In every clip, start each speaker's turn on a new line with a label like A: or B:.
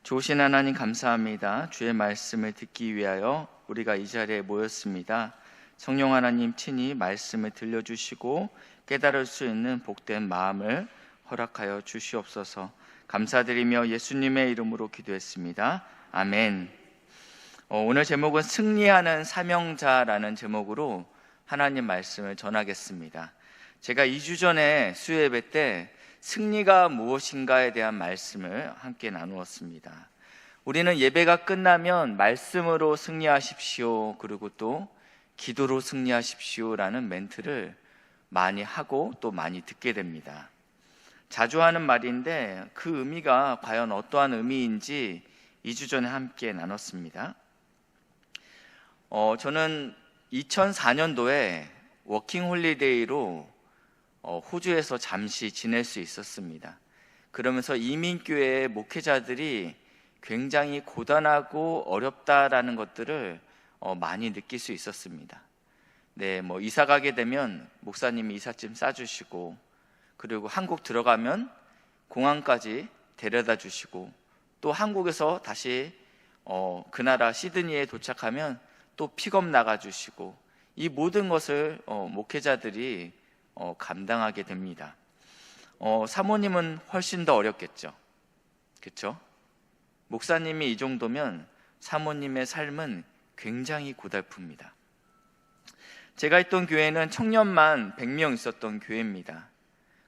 A: 좋으신 하나님 감사합니다. 주의 말씀을 듣기 위하여 우리가 이 자리에 모였습니다. 성령 하나님 친히 말씀을 들려주시고 깨달을 수 있는 복된 마음을 허락하여 주시옵소서. 감사드리며 예수님의 이름으로 기도했습니다. 아멘. 오늘 제목은 승리하는 사명자라는 제목으로 하나님 말씀을 전하겠습니다. 제가 2주 전에 수요예배 때 승리가 무엇인가에 대한 말씀을 함께 나누었습니다. 우리는 예배가 끝나면 말씀으로 승리하십시오, 그리고 또 기도로 승리하십시오라는 멘트를 많이 하고 또 많이 듣게 됩니다. 자주 하는 말인데 그 의미가 과연 어떠한 의미인지 2주 전에 함께 나눴습니다. 저는 2004년도에 워킹홀리데이로 호주에서 잠시 지낼 수 있었습니다. 그러면서 이민교회의 목회자들이 굉장히 고단하고 어렵다라는 것들을 많이 느낄 수 있었습니다. 이사 가게 되면 목사님이 이삿짐 싸주시고, 그리고 한국 들어가면 공항까지 데려다 주시고, 또 한국에서 다시 그 나라 시드니에 도착하면 또 픽업 나가주시고, 이 모든 것을 목회자들이 감당하게 됩니다. 사모님은 훨씬 더 어렵겠죠. 그렇죠? 목사님이 이 정도면 사모님의 삶은 굉장히 고달픕니다. 제가 있던 교회는 청년만 100명 있었던 교회입니다.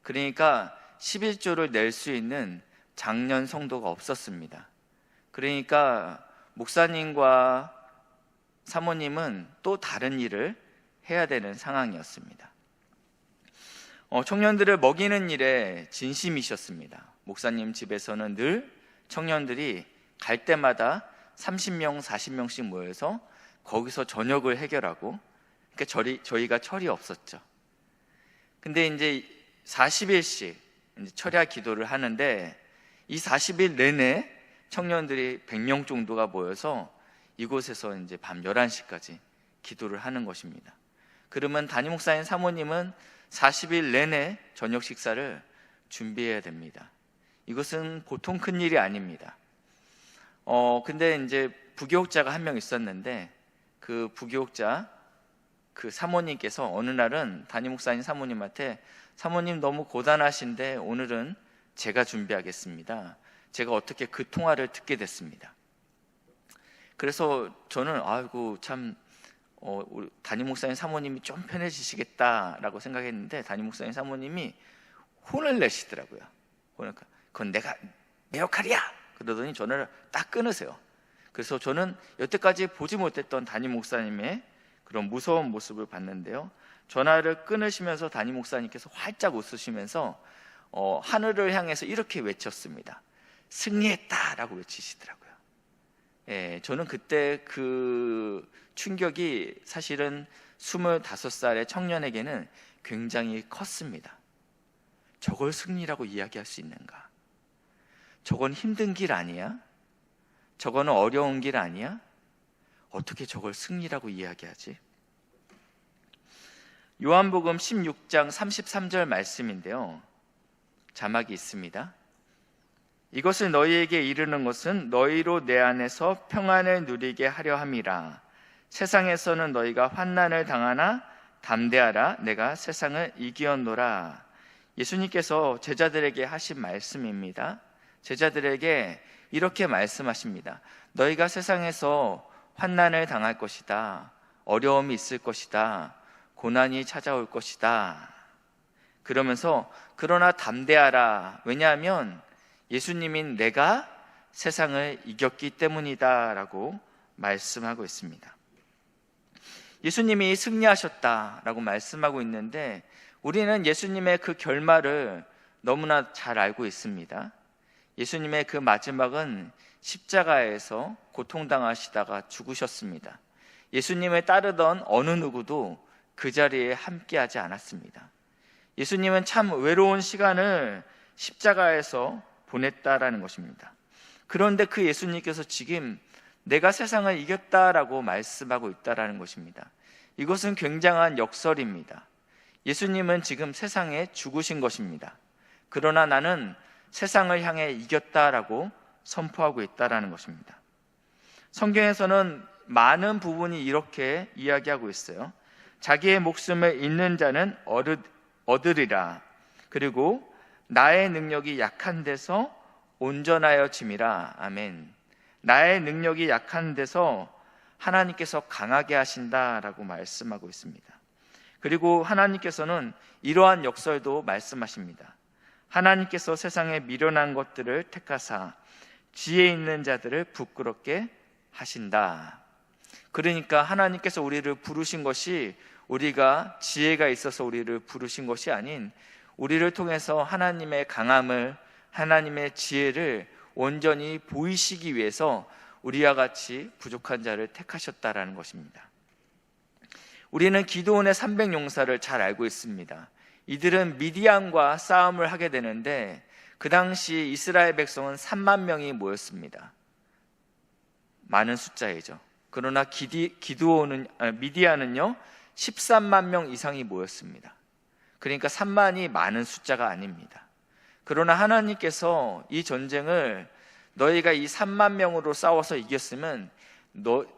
A: 그러니까 11조를 낼 수 있는 장년 성도가 없었습니다. 그러니까 목사님과 사모님은 또 다른 일을 해야 되는 상황이었습니다. 청년들을 먹이는 일에 진심이셨습니다. 목사님 집에서는 늘 청년들이 갈 때마다 30명, 40명씩 모여서 거기서 저녁을 해결하고, 그러니까 저희가 철이 없었죠. 근데 이제 40일씩 철야 기도를 하는데, 이 40일 내내 청년들이 100명 정도가 모여서 이곳에서 이제 밤 11시까지 기도를 하는 것입니다. 그러면 담임 목사님 사모님은 40일 내내 저녁 식사를 준비해야 됩니다. 이것은 보통 큰 일이 아닙니다. 근데 이제 부교육자가 한 명 있었는데, 그 부교육자 그 사모님께서 어느 날은 담임 목사님 사모님한테, 사모님 너무 고단하신데 오늘은 제가 준비하겠습니다. 제가 어떻게 그 통화를 듣게 됐습니다. 그래서 저는 참 우리 담임 목사님 사모님이 좀 편해지시겠다라고 생각했는데, 담임 목사님 사모님이 혼을 내시더라고요. 그건 내 역할이야! 그러더니 전화를 딱 끊으세요. 그래서 저는 여태까지 보지 못했던 담임 목사님의 그런 무서운 모습을 봤는데요, 전화를 끊으시면서 담임 목사님께서 활짝 웃으시면서 하늘을 향해서 이렇게 외쳤습니다. 승리했다라고 외치시더라고요. 저는 그때 그 충격이 사실은 25살의 청년에게는 굉장히 컸습니다. 저걸 승리라고 이야기할 수 있는가? 저건 힘든 길 아니야? 저거는 어려운 길 아니야? 어떻게 저걸 승리라고 이야기하지? 요한복음 16장 33절 말씀인데요, 자막이 있습니다. 이것을 너희에게 이르는 것은 너희로 내 안에서 평안을 누리게 하려 함이라. 세상에서는 너희가 환난을 당하나 담대하라. 내가 세상을 이기었노라. 예수님께서 제자들에게 하신 말씀입니다. 제자들에게 이렇게 말씀하십니다. 너희가 세상에서 환난을 당할 것이다. 어려움이 있을 것이다. 고난이 찾아올 것이다. 그러면서 그러나 담대하라. 왜냐하면 예수님인 내가 세상을 이겼기 때문이다 라고 말씀하고 있습니다. 예수님이 승리하셨다라고 말씀하고 있는데, 우리는 예수님의 그 결말을 너무나 잘 알고 있습니다. 예수님의 그 마지막은 십자가에서 고통당하시다가 죽으셨습니다. 예수님을 따르던 어느 누구도 그 자리에 함께하지 않았습니다. 예수님은 참 외로운 시간을 십자가에서 보냈다라는 것입니다. 그런데 그 예수님께서 지금 내가 세상을 이겼다라고 말씀하고 있다라는 것입니다. 이것은 굉장한 역설입니다. 예수님은 지금 세상에 죽으신 것입니다. 그러나 나는 세상을 향해 이겼다라고 선포하고 있다는 것입니다. 성경에서는 많은 부분이 이렇게 이야기하고 있어요. 자기의 목숨을 잃는 자는 얻으리라. 그리고 나의 능력이 약한 데서 온전하여짐이라. 아멘. 나의 능력이 약한 데서 하나님께서 강하게 하신다라고 말씀하고 있습니다. 그리고 하나님께서는 이러한 역설도 말씀하십니다. 하나님께서 세상에 미련한 것들을 택하사 지혜 있는 자들을 부끄럽게 하신다. 그러니까 하나님께서 우리를 부르신 것이 우리가 지혜가 있어서 우리를 부르신 것이 아닌 우리를 통해서 하나님의 강함을, 하나님의 지혜를 온전히 보이시기 위해서 우리와 같이 부족한 자를 택하셨다라는 것입니다. 우리는 기드온의 300용사를 잘 알고 있습니다. 이들은 미디안과 싸움을 하게 되는데 그 당시 이스라엘 백성은 3만 명이 모였습니다. 많은 숫자이죠. 그러나 미디안은요 13만 명 이상이 모였습니다. 그러니까 3만이 많은 숫자가 아닙니다. 그러나 하나님께서 이 전쟁을 너희가 이 3만 명으로 싸워서 이겼으면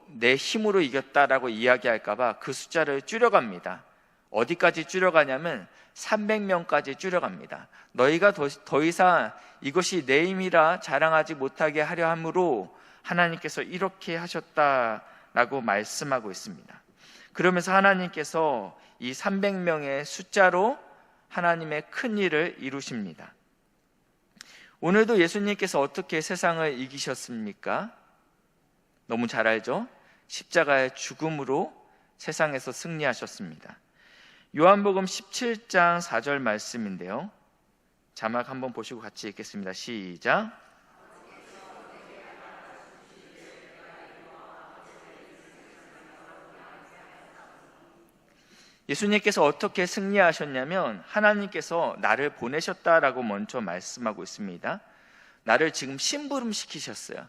A: 내 힘으로 이겼다라고 이야기할까봐 그 숫자를 줄여갑니다. 어디까지 줄여가냐면 300명까지 줄여갑니다. 너희가 더 이상 이것이 내 힘이라 자랑하지 못하게 하려 함으로 하나님께서 이렇게 하셨다라고 말씀하고 있습니다. 그러면서 하나님께서 이 300명의 숫자로 하나님의 큰 일을 이루십니다. 오늘도 예수님께서 어떻게 세상을 이기셨습니까? 너무 잘 알죠? 십자가의 죽음으로 세상에서 승리하셨습니다. 요한복음 17장 4절 말씀인데요. 자막 한번 보시고 같이 읽겠습니다. 시작. 예수님께서 어떻게 승리하셨냐면 하나님께서 나를 보내셨다라고 먼저 말씀하고 있습니다. 나를 지금 심부름시키셨어요.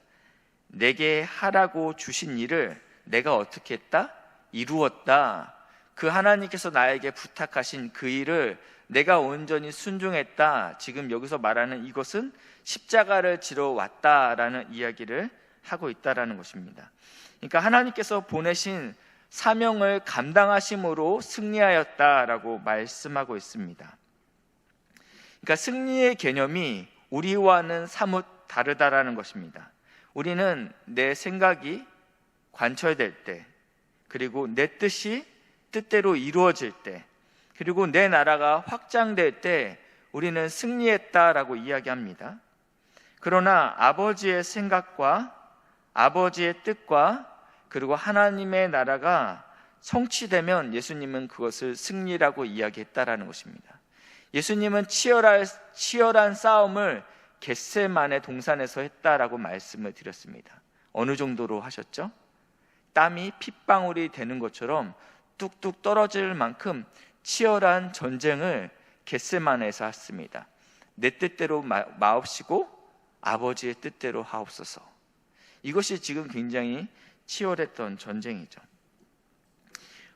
A: 내게 하라고 주신 일을 내가 어떻게 했다? 이루었다. 그 하나님께서 나에게 부탁하신 그 일을 내가 온전히 순종했다. 지금 여기서 말하는 이것은 십자가를 지러 왔다라는 이야기를 하고 있다라는 것입니다. 그러니까 하나님께서 보내신 사명을 감당하심으로 승리하였다라고 말씀하고 있습니다. 그러니까 승리의 개념이 우리와는 사뭇 다르다라는 것입니다. 우리는 내 생각이 관철될 때, 그리고 내 뜻이 뜻대로 이루어질 때, 그리고 내 나라가 확장될 때 우리는 승리했다라고 이야기합니다. 그러나 아버지의 생각과 아버지의 뜻과 그리고 하나님의 나라가 성취되면 예수님은 그것을 승리라고 이야기했다라는 것입니다. 예수님은 치열한 싸움을 겟세마네 동산에서 했다라고 말씀을 드렸습니다. 어느 정도로 하셨죠? 땀이 핏방울이 되는 것처럼 뚝뚝 떨어질 만큼 치열한 전쟁을 겟세마네에서 했습니다. 내 뜻대로 마옵시고 아버지의 뜻대로 하옵소서. 이것이 지금 굉장히 치열했던 전쟁이죠.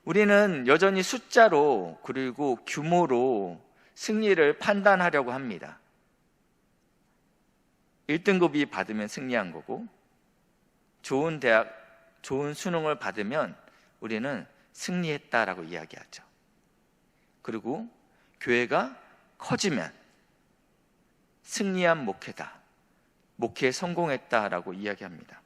A: 우리는 여전히 숫자로 그리고 규모로 승리를 판단하려고 합니다. 1등급이 받으면 승리한 거고, 좋은 대학, 좋은 수능을 받으면 우리는 승리했다라고 이야기하죠. 그리고 교회가 커지면 승리한 목회다, 목회에 성공했다라고 이야기합니다.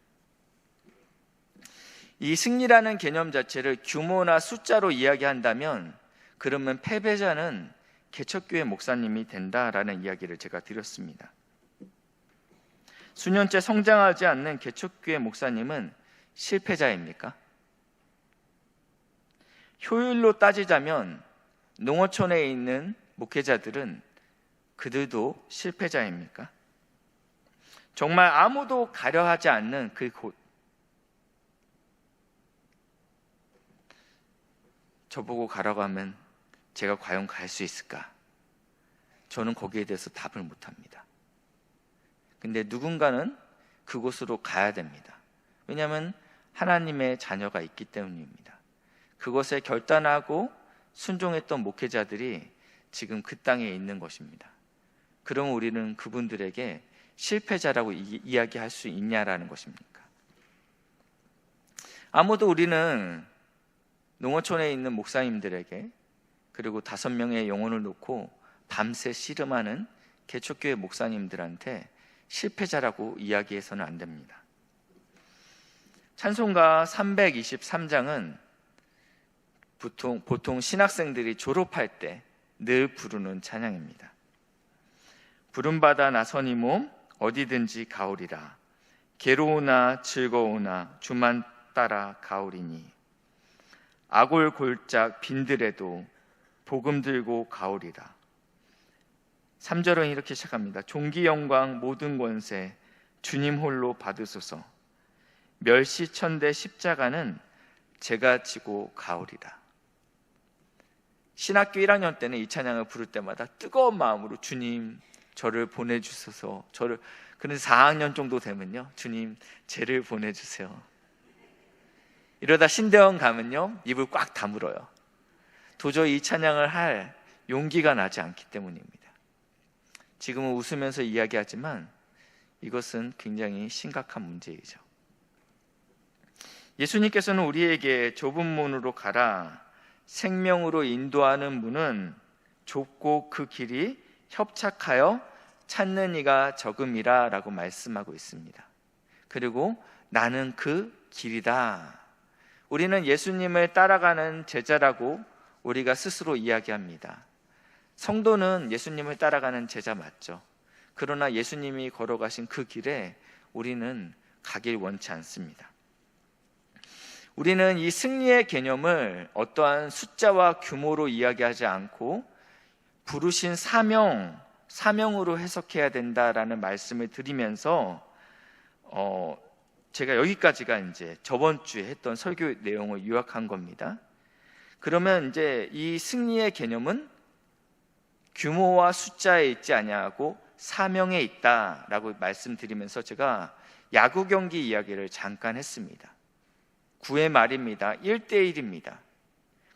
A: 이 승리라는 개념 자체를 규모나 숫자로 이야기한다면 그러면 패배자는 개척교회 목사님이 된다라는 이야기를 제가 드렸습니다. 수년째 성장하지 않는 개척교회 목사님은 실패자입니까? 효율로 따지자면 농어촌에 있는 목회자들은 그들도 실패자입니까? 정말 아무도 가려하지 않는 그 곳, 저보고 가라고 하면 제가 과연 갈 수 있을까? 저는 거기에 대해서 답을 못합니다. 근데 누군가는 그곳으로 가야 됩니다. 왜냐하면 하나님의 자녀가 있기 때문입니다. 그것에 결단하고 순종했던 목회자들이 지금 그 땅에 있는 것입니다. 그럼 우리는 그분들에게 실패자라고 이야기할 수 있냐라는 것입니까? 아무도 우리는 농어촌에 있는 목사님들에게 그리고 5명의 영혼을 놓고 밤새 씨름하는 개척교회 목사님들한테 실패자라고 이야기해서는 안 됩니다. 찬송가 323장은 보통 신학생들이 졸업할 때 늘 부르는 찬양입니다. 부름받아 나서니 몸 어디든지 가오리라. 괴로우나 즐거우나 주만 따라 가오리니. 아골 골짝 빈들에도 복음 들고 가오리라. 3절은 이렇게 시작합니다. 존귀 영광 모든 권세 주님 홀로 받으소서. 멸시천대 십자가는 제가 지고 가오리라. 신학교 1학년 때는 이 찬양을 부를 때마다 뜨거운 마음으로 주님 저를 보내주소서. 그래서 4학년 정도 되면요, 주님 쟤를 보내주세요. 이러다 신대원 가면요, 입을 꽉 다물어요. 도저히 이 찬양을 할 용기가 나지 않기 때문입니다. 지금은 웃으면서 이야기하지만 이것은 굉장히 심각한 문제이죠. 예수님께서는 우리에게 좁은 문으로 가라, 생명으로 인도하는 문은 좁고 그 길이 협착하여 찾는 이가 적음이라 라고 말씀하고 있습니다. 그리고 나는 그 길이다. 우리는 예수님을 따라가는 제자라고 우리가 스스로 이야기합니다. 성도는 예수님을 따라가는 제자 맞죠. 그러나 예수님이 걸어가신 그 길에 우리는 가길 원치 않습니다. 우리는 이 승리의 개념을 어떠한 숫자와 규모로 이야기하지 않고 부르신 사명으로 해석해야 된다라는 말씀을 드리면서 제가 여기까지가 이제 저번 주에 했던 설교 내용을 요약한 겁니다. 그러면 이제 이 승리의 개념은 규모와 숫자에 있지 아니하고 사명에 있다라고 말씀드리면서 제가 야구 경기 이야기를 잠깐 했습니다. 9회 말입니다. 1대1입니다.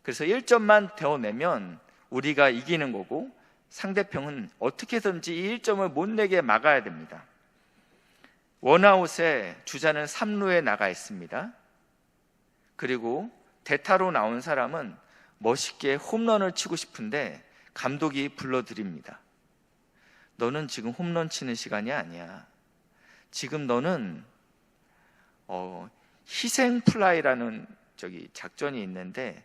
A: 그래서 1점만 더 내면 우리가 이기는 거고 상대편은 어떻게든지 이 1점을 못 내게 막아야 됩니다. 원아웃에 주자는 3루에 나가 있습니다. 그리고 대타로 나온 사람은 멋있게 홈런을 치고 싶은데 감독이 불러드립니다. 너는 지금 홈런 치는 시간이 아니야. 지금 너는 희생 플라이라는 작전이 있는데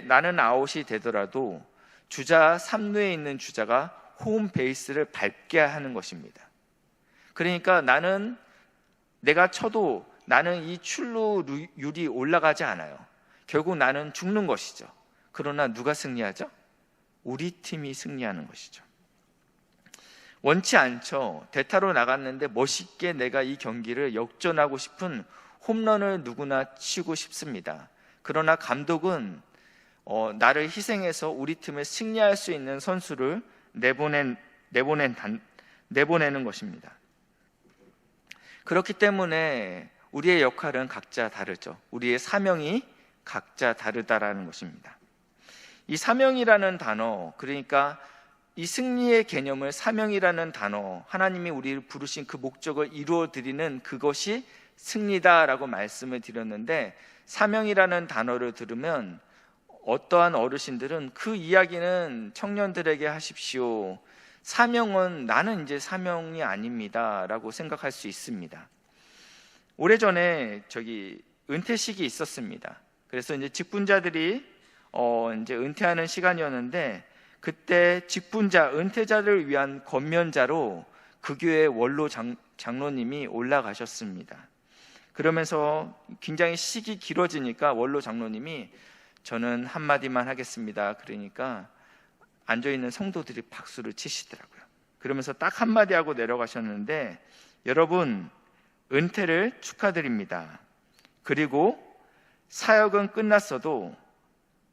A: 나는 아웃이 되더라도 주자 3루에 있는 주자가 홈 베이스를 밟게 하는 것입니다. 그러니까 내가 쳐도 나는 이 출루율이 올라가지 않아요. 결국 나는 죽는 것이죠. 그러나 누가 승리하죠? 우리 팀이 승리하는 것이죠. 원치 않죠. 대타로 나갔는데 멋있게 내가 이 경기를 역전하고 싶은 홈런을 누구나 치고 싶습니다. 그러나 감독은 나를 희생해서 우리 팀을 승리할 수 있는 선수를 내보내는 것입니다. 그렇기 때문에 우리의 역할은 각자 다르죠. 우리의 사명이 각자 다르다라는 것입니다. 이 사명이라는 단어, 그러니까 이 승리의 개념을 사명이라는 단어, 하나님이 우리를 부르신 그 목적을 이루어 드리는 그것이 승리다라고 말씀을 드렸는데, 사명이라는 단어를 들으면 어떠한 어르신들은 그 이야기는 청년들에게 하십시오. 사명은 나는 이제 사명이 아닙니다 라고 생각할 수 있습니다. 오래전에 은퇴식이 있었습니다. 그래서 이제 직분자들이 이제 은퇴하는 시간이었는데, 그때 은퇴자를 위한 권면자로 그 교회 원로 장로님이 올라가셨습니다. 그러면서 굉장히 식이 길어지니까 원로 장로님이 저는 한마디만 하겠습니다. 그러니까 앉아있는 성도들이 박수를 치시더라고요. 그러면서 딱 한마디 하고 내려가셨는데, 여러분 은퇴를 축하드립니다. 그리고 사역은 끝났어도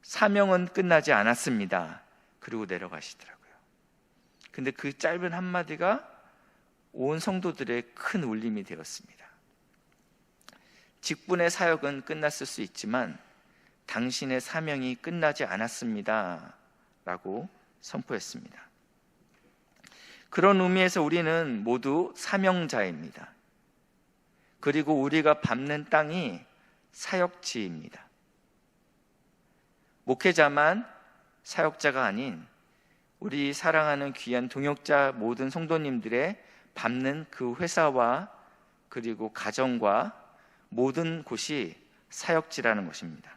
A: 사명은 끝나지 않았습니다. 그리고 내려가시더라고요. 근데 그 짧은 한마디가 온 성도들의 큰 울림이 되었습니다. 직분의 사역은 끝났을 수 있지만 당신의 사명이 끝나지 않았습니다 라고 선포했습니다. 그런 의미에서 우리는 모두 사명자입니다. 그리고 우리가 밟는 땅이 사역지입니다. 목회자만 사역자가 아닌 우리 사랑하는 귀한 동역자 모든 성도님들의 밟는 그 회사와 그리고 가정과 모든 곳이 사역지라는 것입니다.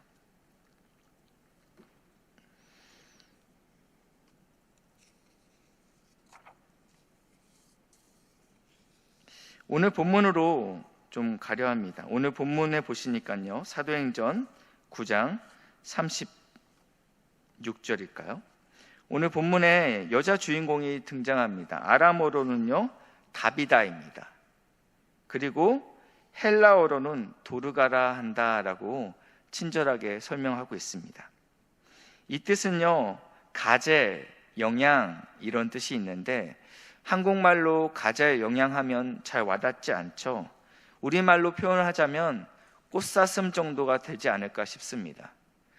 A: 오늘 본문으로 좀 가려 합니다. 오늘 본문에 보시니까요, 사도행전 9장 36절일까요? 오늘 본문에 여자 주인공이 등장합니다. 아람어로는요, 다비다입니다. 그리고 헬라어로는 도르가라 한다라고 친절하게 설명하고 있습니다. 이 뜻은요, 가재, 영양 이런 뜻이 있는데 한국말로 가재, 영양하면 잘 와닿지 않죠. 우리말로 표현을 하자면 꽃사슴 정도가 되지 않을까 싶습니다.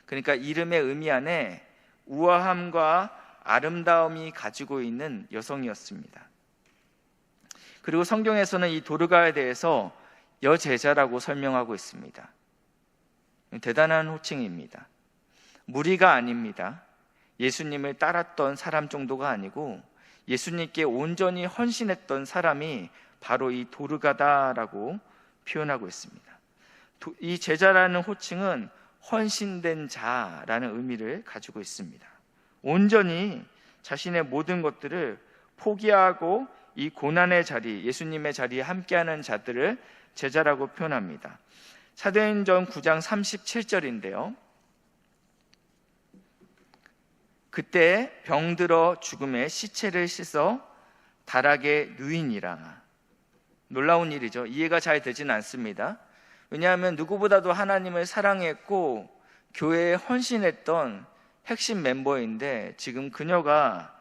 A: 그러니까 이름의 의미 안에 우아함과 아름다움이 가지고 있는 여성이었습니다. 그리고 성경에서는 이 도르가에 대해서 여제자라고 설명하고 있습니다. 대단한 호칭입니다. 무리가 아닙니다. 예수님을 따랐던 사람 정도가 아니고 예수님께 온전히 헌신했던 사람이 바로 이 도르가다라고 표현하고 있습니다. 이 제자라는 호칭은 헌신된 자라는 의미를 가지고 있습니다. 온전히 자신의 모든 것들을 포기하고 이 고난의 자리, 예수님의 자리에 함께하는 자들을 제자라고 표현합니다. 사도행전 9장 37절인데요. 그때 병들어 죽음에 시체를 씻어 다락에 누이니라. 놀라운 일이죠. 이해가 잘 되지는 않습니다. 왜냐하면 누구보다도 하나님을 사랑했고 교회에 헌신했던 핵심 멤버인데 지금 그녀가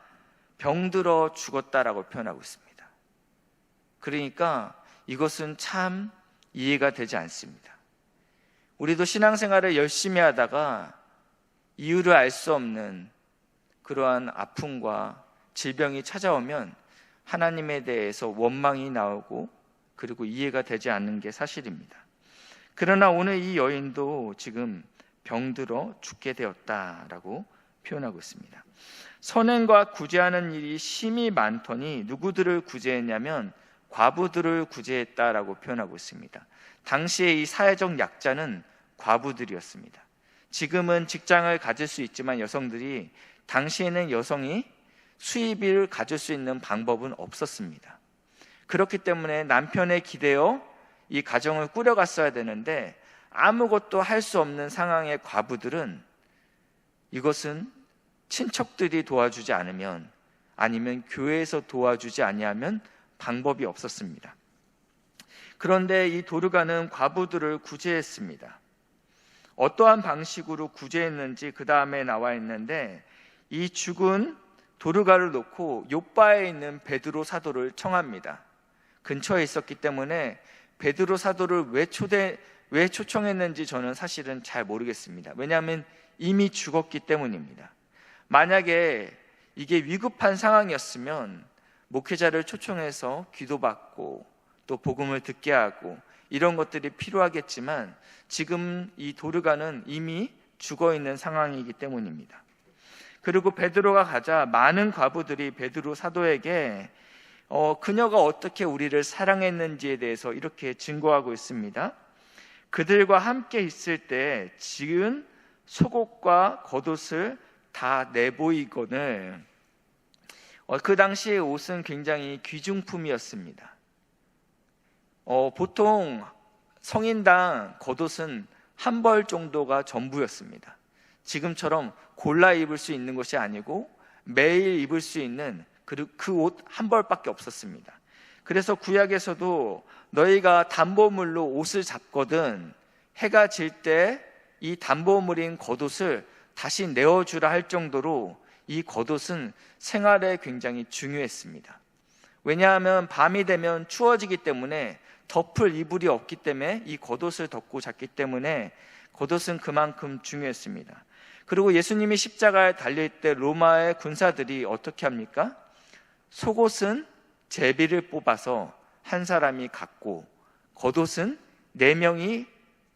A: 병들어 죽었다라고 표현하고 있습니다. 그러니까 이것은 참 이해가 되지 않습니다. 우리도 신앙생활을 열심히 하다가 이유를 알 수 없는 그러한 아픔과 질병이 찾아오면 하나님에 대해서 원망이 나오고 그리고 이해가 되지 않는 게 사실입니다. 그러나 오늘 이 여인도 지금 병들어 죽게 되었다라고 표현하고 있습니다. 선행과 구제하는 일이 심히 많더니 누구들을 구제했냐면 과부들을 구제했다라고 표현하고 있습니다. 당시에 이 사회적 약자는 과부들이었습니다. 지금은 직장을 가질 수 있지만 여성들이, 당시에는 여성이 수입을 가질 수 있는 방법은 없었습니다. 그렇기 때문에 남편에 기대어 이 가정을 꾸려갔어야 되는데 아무것도 할 수 없는 상황의 과부들은 이것은 친척들이 도와주지 않으면, 아니면 교회에서 도와주지 아니하면 방법이 없었습니다. 그런데 이 도르가는 과부들을 구제했습니다. 어떠한 방식으로 구제했는지 그 다음에 나와 있는데, 이 죽은 도르가를 놓고 요바에 있는 베드로 사도를 청합니다. 근처에 있었기 때문에 베드로 사도를 왜 초청했는지 저는 사실은 잘 모르겠습니다. 왜냐하면 이미 죽었기 때문입니다. 만약에 이게 위급한 상황이었으면 목회자를 초청해서 기도받고 또 복음을 듣게 하고 이런 것들이 필요하겠지만 지금 이 도르가는 이미 죽어있는 상황이기 때문입니다. 그리고 베드로가 가자 많은 과부들이 베드로 사도에게 그녀가 어떻게 우리를 사랑했는지에 대해서 이렇게 증거하고 있습니다. 그들과 함께 있을 때 지은 속옷과 겉옷을 다 내보이거늘. 그 당시의 옷은 굉장히 귀중품이었습니다. 보통 성인당 겉옷은 한 벌 정도가 전부였습니다. 지금처럼 골라 입을 수 있는 것이 아니고 매일 입을 수 있는 그 옷 한 벌밖에 없었습니다. 그래서 구약에서도 너희가 담보물로 옷을 잡거든 해가 질 때 이 담보물인 겉옷을 다시 내어주라 할 정도로 이 겉옷은 생활에 굉장히 중요했습니다. 왜냐하면 밤이 되면 추워지기 때문에 덮을 이불이 없기 때문에 이 겉옷을 덮고 잤기 때문에 겉옷은 그만큼 중요했습니다. 그리고 예수님이 십자가에 달릴 때 로마의 군사들이 어떻게 합니까? 속옷은 제비를 뽑아서 한 사람이 갖고 겉옷은 4명이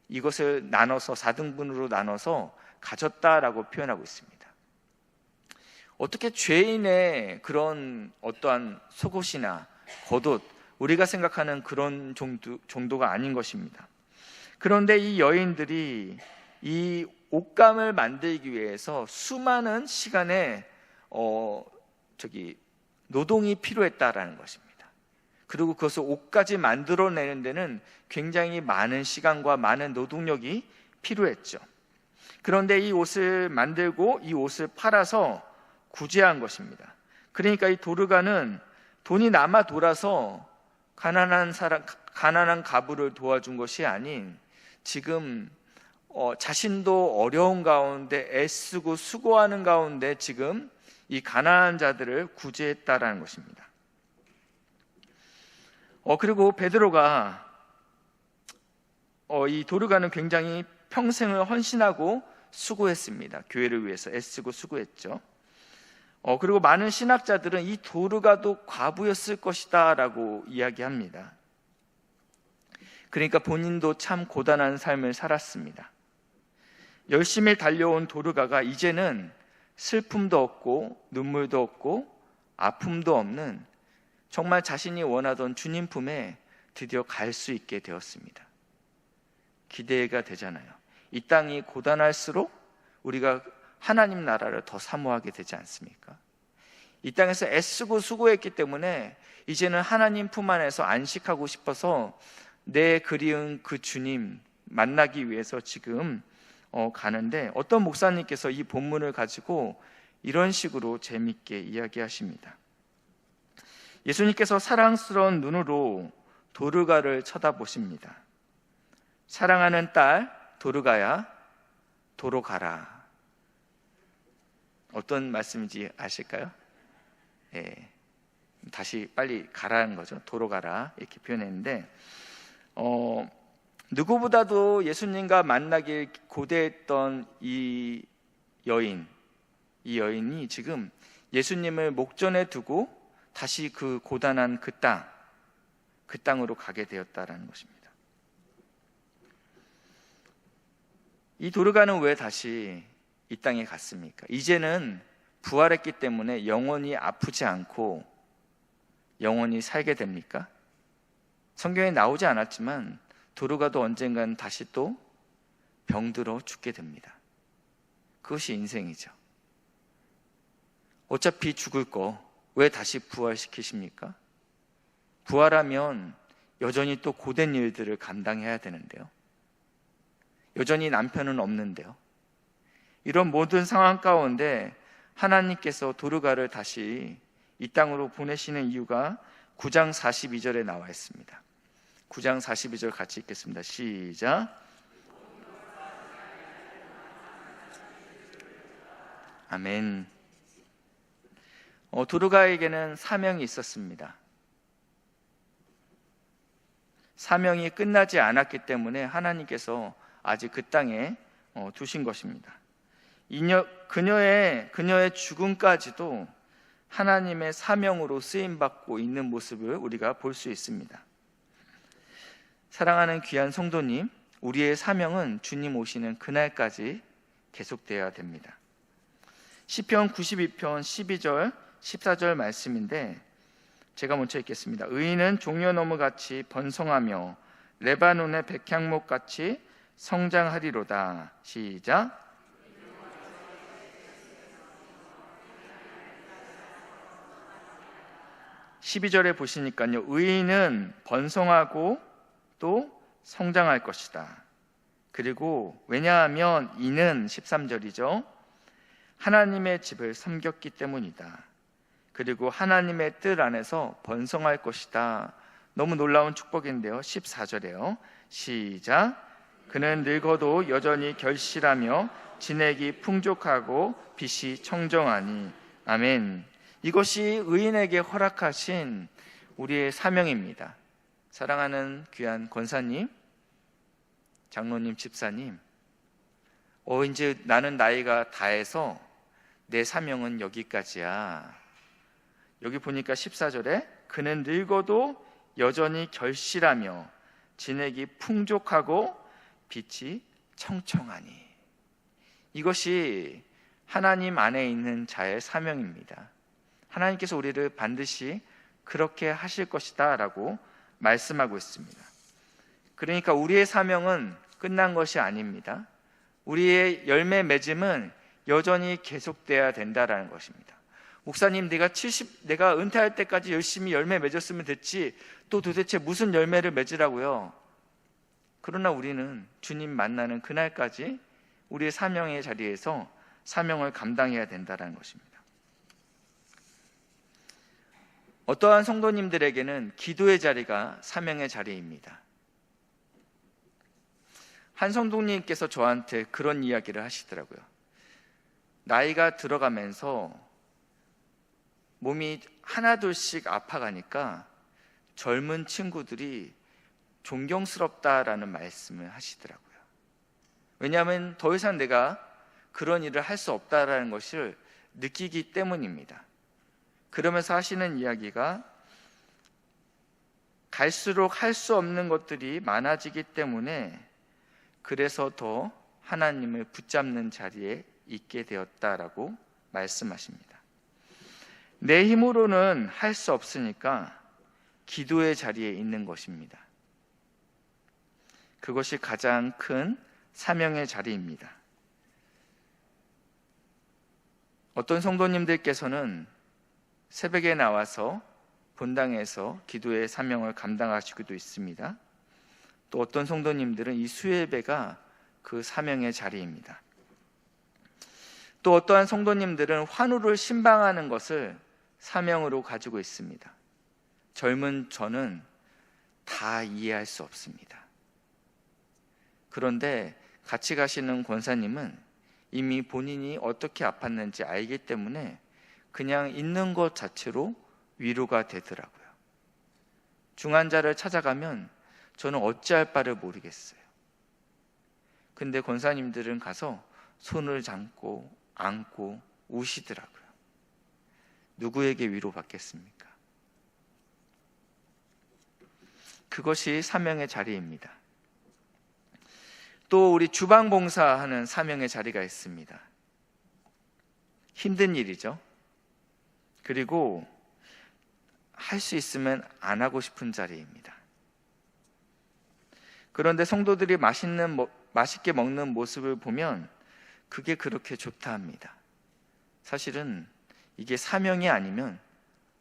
A: 이것을 나눠서 4등분으로 나눠서 가졌다라고 표현하고 있습니다. 어떻게 죄인의 그런 어떠한 속옷이나 겉옷, 우리가 생각하는 그런 정도가 아닌 것입니다. 그런데 이 여인들이 이 옷감을 만들기 위해서 수많은 시간의 노동이 필요했다라는 것입니다. 그리고 그것을 옷까지 만들어내는 데는 굉장히 많은 시간과 많은 노동력이 필요했죠. 그런데 이 옷을 만들고 이 옷을 팔아서 구제한 것입니다. 그러니까 이 도르가는 돈이 남아 돌아서 가난한 가부를 도와준 것이 아닌 지금 자신도 어려운 가운데 애쓰고 수고하는 가운데 지금 이 가난한 자들을 구제했다라는 것입니다. 그리고 베드로가 이 도르가는 굉장히 평생을 헌신하고 수고했습니다. 교회를 위해서 애쓰고 수고했죠. 그리고 많은 신학자들은 이 도르가도 과부였을 것이다 라고 이야기합니다. 그러니까 본인도 참 고단한 삶을 살았습니다. 열심히 달려온 도르가가 이제는 슬픔도 없고 눈물도 없고 아픔도 없는 정말 자신이 원하던 주님 품에 드디어 갈 수 있게 되었습니다. 기대가 되잖아요. 이 땅이 고단할수록 우리가 하나님 나라를 더 사모하게 되지 않습니까? 이 땅에서 애쓰고 수고했기 때문에 이제는 하나님 품 안에서 안식하고 싶어서 내 그리운 그 주님 만나기 위해서 지금 가는데, 어떤 목사님께서 이 본문을 가지고 이런 식으로 재밌게 이야기하십니다. 예수님께서 사랑스러운 눈으로 도르가를 쳐다보십니다. 사랑하는 딸 도르가야, 도로 가라. 어떤 말씀인지 아실까요? 다시 빨리 가라는 거죠. 도로 가라 이렇게 표현했는데, 누구보다도 예수님과 만나길 고대했던 이 여인이 지금 예수님을 목전에 두고 다시 그 고단한 그 땅으로 가게 되었다라는 것입니다. 이 도르가는 왜 다시 이 땅에 갔습니까? 이제는 부활했기 때문에 영원히 아프지 않고 영원히 살게 됩니까? 성경에 나오지 않았지만 도르가도 언젠간 다시 또 병들어 죽게 됩니다. 그것이 인생이죠. 어차피 죽을 거 왜 다시 부활시키십니까? 부활하면 여전히 또 고된 일들을 감당해야 되는데요. 여전히 남편은 없는데요. 이런 모든 상황 가운데 하나님께서 도르가를 다시 이 땅으로 보내시는 이유가 9장 42절에 나와 있습니다. 9장 42절 같이 읽겠습니다. 시작. 아멘. 도르가에게는 사명이 있었습니다. 사명이 끝나지 않았기 때문에 하나님께서 아직 그 땅에 두신 것입니다. 그녀의 죽음까지도 하나님의 사명으로 쓰임받고 있는 모습을 우리가 볼 수 있습니다. 사랑하는 귀한 성도님, 우리의 사명은 주님 오시는 그날까지 계속되어야 됩니다. 시편 92편 12절 14절 말씀인데 제가 먼저 읽겠습니다. 의인은 종려나무같이 번성하며 레바논의 백향목같이 성장하리로다. 시작. 12절에 보시니까요, 의인은 번성하고 또 성장할 것이다. 그리고 왜냐하면 이는 13절이죠. 하나님의 집을 섬겼기 때문이다. 그리고 하나님의 뜻 안에서 번성할 것이다. 너무 놀라운 축복인데요. 14절에요. 시작. 그는 늙어도 여전히 결실하며 진액이 풍족하고 빛이 청정하니. 아멘. 이것이 의인에게 허락하신 우리의 사명입니다. 사랑하는 귀한 권사님, 장로님, 집사님, 이제 나는 나이가 다해서 내 사명은 여기까지야. 여기 보니까 14절에 그는 늙어도 여전히 결실하며 진액이 풍족하고 빛이 청청하니. 이것이 하나님 안에 있는 자의 사명입니다. 하나님께서 우리를 반드시 그렇게 하실 것이다 라고 말씀하고 있습니다. 그러니까 우리의 사명은 끝난 것이 아닙니다. 우리의 열매 맺음은 여전히 계속돼야 된다라는 것입니다. 목사님, 내가 은퇴할 때까지 열심히 열매 맺었으면 됐지 또 도대체 무슨 열매를 맺으라고요? 그러나 우리는 주님 만나는 그날까지 우리의 사명의 자리에서 사명을 감당해야 된다는 것입니다. 어떠한 성도님들에게는 기도의 자리가 사명의 자리입니다. 한 성도님께서 저한테 그런 이야기를 하시더라고요. 나이가 들어가면서 몸이 하나둘씩 아파가니까 젊은 친구들이 존경스럽다라는 말씀을 하시더라고요. 왜냐하면 더 이상 내가 그런 일을 할 수 없다라는 것을 느끼기 때문입니다. 그러면서 하시는 이야기가 갈수록 할 수 없는 것들이 많아지기 때문에 그래서 더 하나님을 붙잡는 자리에 있게 되었다라고 말씀하십니다. 내 힘으로는 할 수 없으니까 기도의 자리에 있는 것입니다. 그것이 가장 큰 사명의 자리입니다. 어떤 성도님들께서는 새벽에 나와서 본당에서 기도의 사명을 감당하시기도 있습니다. 또 어떤 성도님들은 이 수요예배가 그 사명의 자리입니다. 또 어떠한 성도님들은 환우를 신방하는 것을 사명으로 가지고 있습니다. 젊은 저는 다 이해할 수 없습니다. 그런데 같이 가시는 권사님은 이미 본인이 어떻게 아팠는지 알기 때문에 그냥 있는 것 자체로 위로가 되더라고요. 중환자를 찾아가면 저는 어찌할 바를 모르겠어요. 근데 권사님들은 가서 손을 잡고 안고 우시더라고요. 누구에게 위로받겠습니까? 그것이 사명의 자리입니다. 또 우리 주방 봉사하는 사명의 자리가 있습니다. 힘든 일이죠. 그리고 할 수 있으면 안 하고 싶은 자리입니다. 그런데 성도들이 맛있게 먹는 모습을 보면 그게 그렇게 좋다 합니다. 사실은 이게 사명이 아니면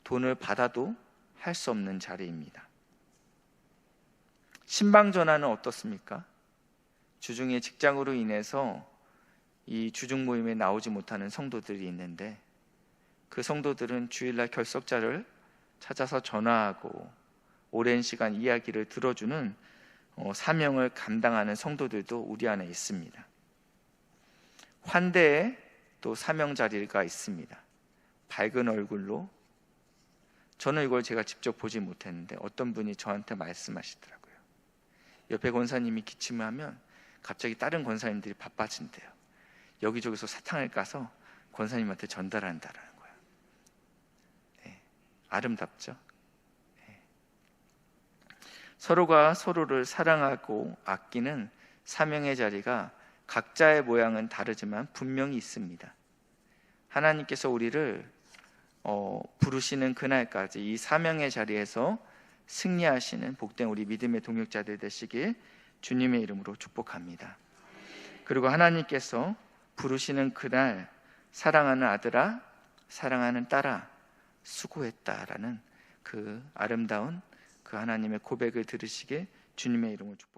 A: 돈을 받아도 할 수 없는 자리입니다. 신방 전화는 어떻습니까? 주중에 직장으로 인해서 이 주중 모임에 나오지 못하는 성도들이 있는데 그 성도들은 주일날 결석자를 찾아서 전화하고 오랜 시간 이야기를 들어주는 사명을 감당하는 성도들도 우리 안에 있습니다. 환대에 또 사명 자리가 있습니다. 밝은 얼굴로, 저는 이걸 제가 직접 보지 못했는데 어떤 분이 저한테 말씀하시더라고요. 옆에 권사님이 기침을 하면 갑자기 다른 권사님들이 바빠진대요. 여기저기서 사탕을 까서 권사님한테 전달한다라는 거예요. 네, 아름답죠? 네. 서로가 서로를 사랑하고 아끼는 사명의 자리가 각자의 모양은 다르지만 분명히 있습니다. 하나님께서 우리를 부르시는 그날까지 이 사명의 자리에서 승리하시는 복된 우리 믿음의 동역자들 되시길 주님의 이름으로 축복합니다. 그리고 하나님께서 부르시는 그날 사랑하는 아들아, 사랑하는 딸아, 수고했다라는 그 아름다운 그 하나님의 고백을 들으시길 주님의 이름으로 축복합니다.